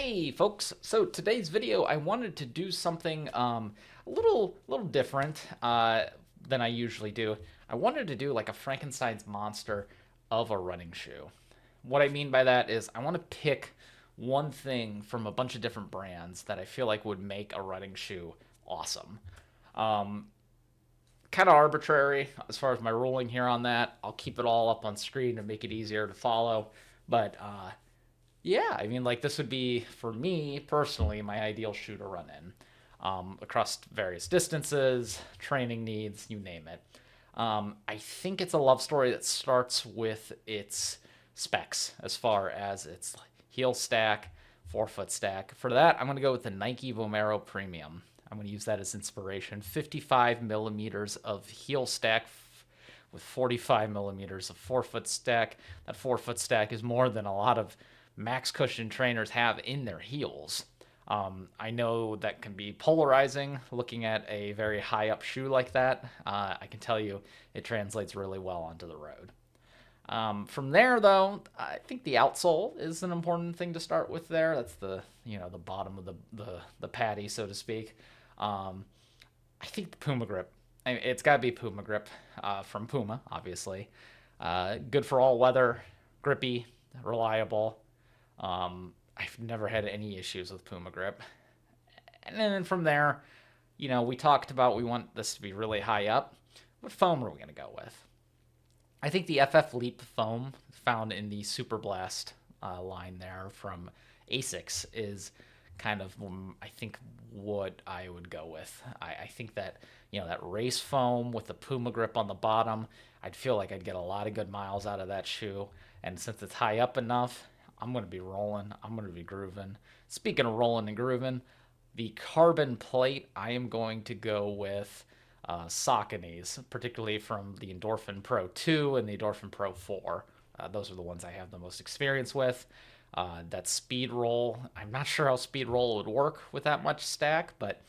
Hey folks, so today's video I wanted to do something a little different than I usually do. I wanted to do like a Frankenstein's monster of a running shoe. What I mean by that is I want to pick one thing from a bunch of different brands that I feel like would make a running shoe awesome. Um, Kind of arbitrary as far as my ruling here on that. I'll keep it all up on screen to make it easier to follow. But yeah, I mean, like this would be for me personally my ideal shoe to run in, across various distances, training needs, you name it. I think it's a love story that starts with its specs as far as its heel stack, forefoot stack. For that, I'm going to go with the Nike Vomero Premium. I'm going to use that as inspiration. 55 millimeters of heel stack with 45 millimeters of forefoot stack. That forefoot stack is more than a lot of max cushion trainers have in their heels. I know that can be polarizing looking at a very high up shoe like that. I can tell you it translates really well onto the road. From there, though, I think the outsole is an important thing to start with there. That's the bottom of the patty, so to speak. I think the Puma grip. It's got to be Puma grip from Puma, obviously. Good for all weather, grippy, reliable. I've never had any issues with Puma grip. And then from there, we talked about we want this to be really high up. What foam are we going to go with? I think the FF Leap foam found in the Super Blast line there from ASICS is kind of, I think, what I would go with. I think that, that race foam with the Puma grip on the bottom, I'd feel like I'd get a lot of good miles out of that shoe. And since it's high up enough, I'm going to be rolling. I'm going to be grooving. Speaking of rolling and grooving, the carbon plate, I am going to go with Saucony's, particularly from the Endorphin Pro 2 and the Endorphin Pro 4. Those are the ones I have the most experience with. That speed roll, I'm not sure how speed roll would work with that much stack, but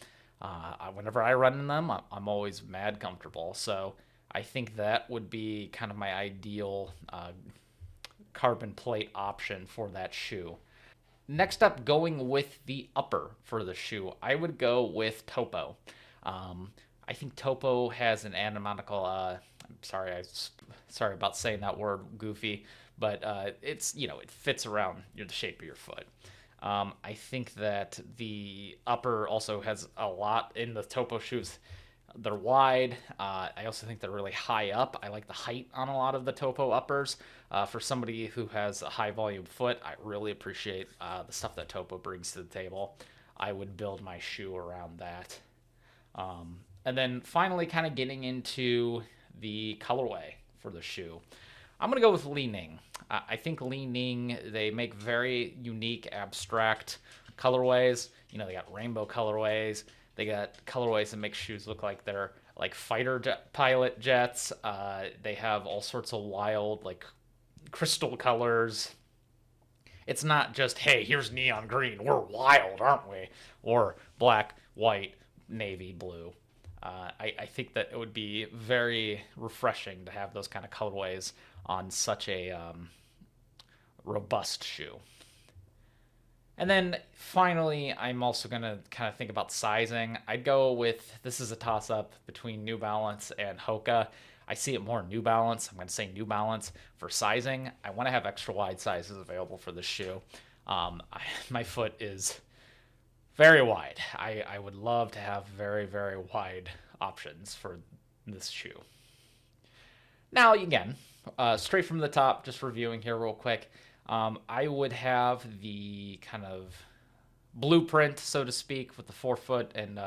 whenever I run in them, I'm always mad comfortable. So I think that would be kind of my ideal carbon plate option for that shoe. Next up, going with the upper for the shoe, I would go with Topo. I think Topo has an anatomical. I'm sorry about saying that word, goofy, but it's it fits around the shape of your foot. I think that the upper also has a lot in the Topo shoes. They're wide. I also think they're really high up. I like the height on a lot of the Topo uppers. For somebody who has a high volume foot, I really appreciate the stuff that Topo brings to the table. I would build my shoe around that. And then finally, kind of getting into the colorway for the shoe. I'm going to go with Li Ning. I think Li Ning, they make very unique, abstract colorways. They got rainbow colorways. They got colorways that make shoes look like they're like pilot jets. They have all sorts of wild, like crystal colors. It's not just, hey, here's neon green. We're wild, aren't we? Or black, white, navy, blue. I think that it would be very refreshing to have those kind of colorways on such a robust shoe. And then finally, I'm also going to kind of think about sizing. I'd go with, this is a toss-up between New Balance and Hoka. I see it more New Balance. I'm going to say New Balance. For sizing, I want to have extra wide sizes available for this shoe. My foot is very wide. I would love to have very, very wide options for this shoe. Now, again, straight from the top, just reviewing here real quick, I would have the kind of blueprint, so to speak, with the forefoot and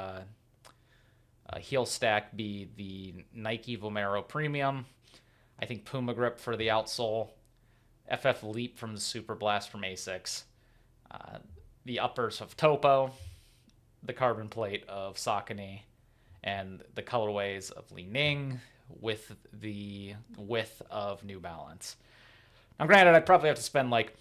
heel stack be the Nike Vomero Premium. I think Puma grip for the outsole, FF Leap from the Super Blast from ASICS, the uppers of Topo, the carbon plate of Saucony, and the colorways of Li Ning with the width of New Balance. Now, granted, I'd probably have to spend like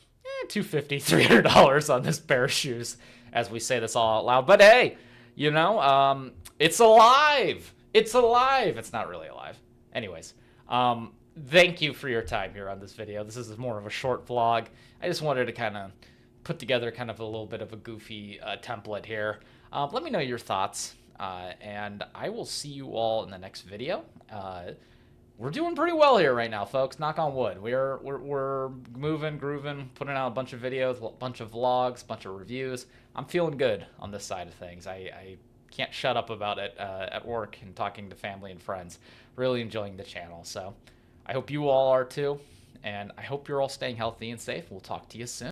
$250, $300 on this pair of shoes as we say this all out loud. But hey, it's alive. It's alive. It's not really alive. Anyways, thank you for your time here on this video. This is more of a short vlog. I just wanted to kind of put together kind of a little bit of a goofy template here. Let me know your thoughts, and I will see you all in the next video. We're doing pretty well here right now, folks. Knock on wood. We're moving, grooving, putting out a bunch of videos, a bunch of vlogs, a bunch of reviews. I'm feeling good on this side of things. I can't shut up about it at work and talking to family and friends. Really enjoying the channel. So I hope you all are too, and I hope you're all staying healthy and safe. We'll talk to you soon.